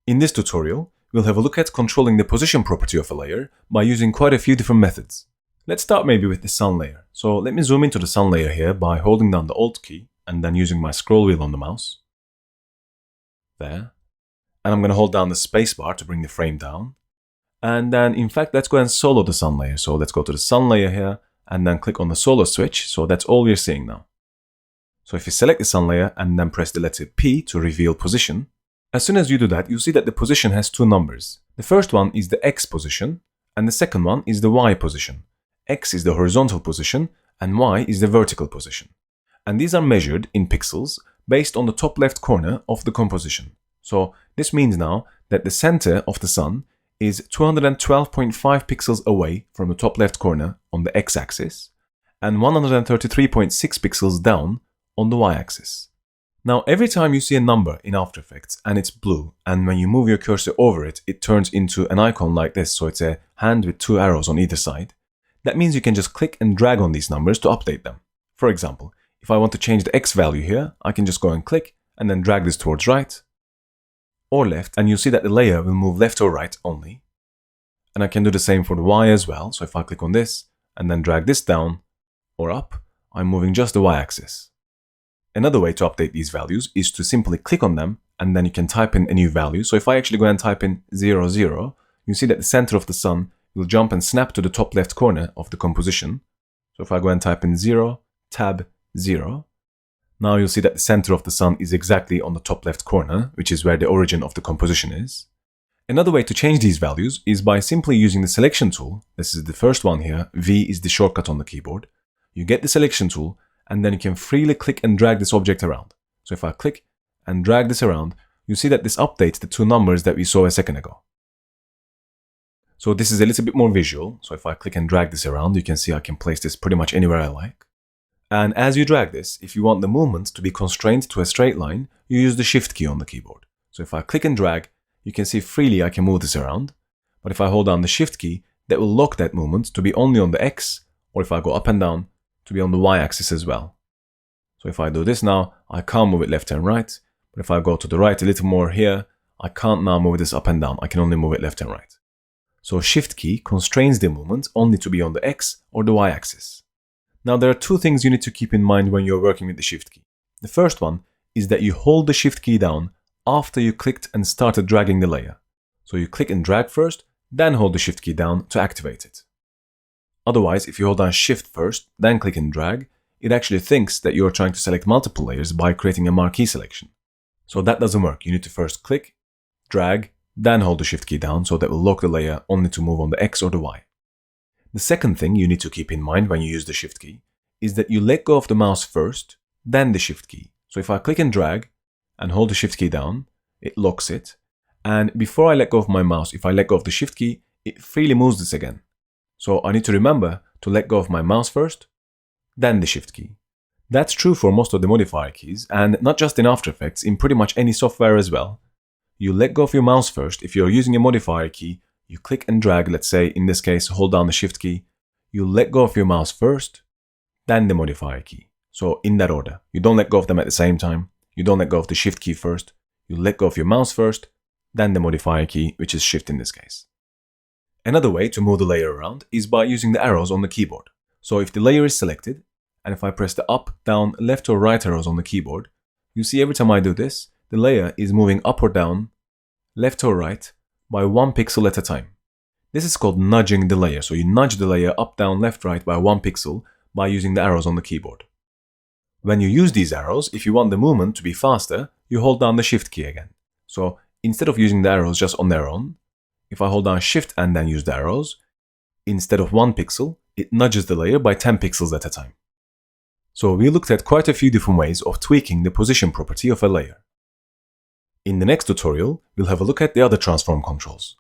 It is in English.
In this tutorial, we'll have a look at controlling the position property of a layer by using quite a few different methods. Let's start maybe with the sun layer. So let me zoom into the sun layer here by holding down the Alt key and then using my scroll wheel on the mouse. There. And I'm going to hold down the spacebar to bring the frame down. And then, in fact, let's go and solo the sun layer. So let's go to the sun layer here and then click on the solo switch. So that's all we're seeing now. So if you select the sun layer and then press the letter P to reveal position, as soon as you do that, you'll see that the position has two numbers. The first one is the X position and the second one is the Y position. X is the horizontal position and Y is the vertical position. And these are measured in pixels based on the top left corner of the composition. So this means now that the center of the sun is 212.5 pixels away from the top left corner on the X-axis and 133.6 pixels down on the Y-axis. Now every time you see a number in After Effects and it's blue, and when you move your cursor over it, it turns into an icon like this, so it's a hand with two arrows on either side, that means you can just click and drag on these numbers to update them. For example, if I want to change the X value here, I can just go and click and then drag this towards right or left, and you'll see that the layer will move left or right only. And I can do the same for the Y as well. So if I click on this and then drag this down or up, I'm moving just the Y-axis. Another way to update these values is to simply click on them and then you can type in a new value. So if I actually go and type in 0, 0, you see that the center of the sun will jump and snap to the top left corner of the composition. So if I go and type in 0, tab 0, now you'll see that the center of the sun is exactly on the top left corner, which is where the origin of the composition is. Another way to change these values is by simply using the selection tool. This is the first one here. V is the shortcut on the keyboard. You get the selection tool and then you can freely click and drag this object around. So if I click and drag this around, you see that this updates the two numbers that we saw a second ago. So this is a little bit more visual. So if I click and drag this around, you can see I can place this pretty much anywhere I like. And as you drag this, if you want the movement to be constrained to a straight line, you use the Shift key on the keyboard. So if I click and drag, you can see freely I can move this around. But if I hold down the Shift key, that will lock that movement to be only on the X, or if I go up and down, to be on the Y-axis as well. So if I do this now, I can't move it left and right. But if I go to the right a little more here, I can't now move this up and down. I can only move it left and right. So Shift key constrains the movement only to be on the X or the Y-axis. Now there are two things you need to keep in mind when you're working with the Shift key. The first one is that you hold the Shift key down after you clicked and started dragging the layer. So you click and drag first, then hold the Shift key down to activate it. Otherwise, if you hold down Shift first, then click and drag, it actually thinks that you're trying to select multiple layers by creating a marquee selection. So that doesn't work. You need to first click, drag, then hold the Shift key down, so that will lock the layer only to move on the X or the Y. The second thing you need to keep in mind when you use the Shift key is that you let go of the mouse first, then the Shift key. So if I click and drag and hold the Shift key down, it locks it. And before I let go of my mouse, if I let go of the Shift key, it freely moves this again. So I need to remember to let go of my mouse first, then the Shift key. That's true for most of the modifier keys, and not just in After Effects, in pretty much any software as well. You let go of your mouse first. If you're using a modifier key, you click and drag, let's say in this case, hold down the Shift key. You let go of your mouse first, then the modifier key. So in that order. You don't let go of them at the same time. You don't let go of the Shift key first. You let go of your mouse first, then the modifier key, which is Shift in this case. Another way to move the layer around is by using the arrows on the keyboard. So if the layer is selected, and if I press the up, down, left or right arrows on the keyboard, you see every time I do this, the layer is moving up or down, left or right, by 1 pixel at a time. This is called nudging the layer. So you nudge the layer up, down, left, right by 1 pixel by using the arrows on the keyboard. When you use these arrows, if you want the movement to be faster, you hold down the Shift key again. So instead of using the arrows just on their own, if I hold down Shift and then use the arrows, instead of 1 pixel, it nudges the layer by 10 pixels at a time. So we looked at quite a few different ways of tweaking the position property of a layer. In the next tutorial, we'll have a look at the other transform controls.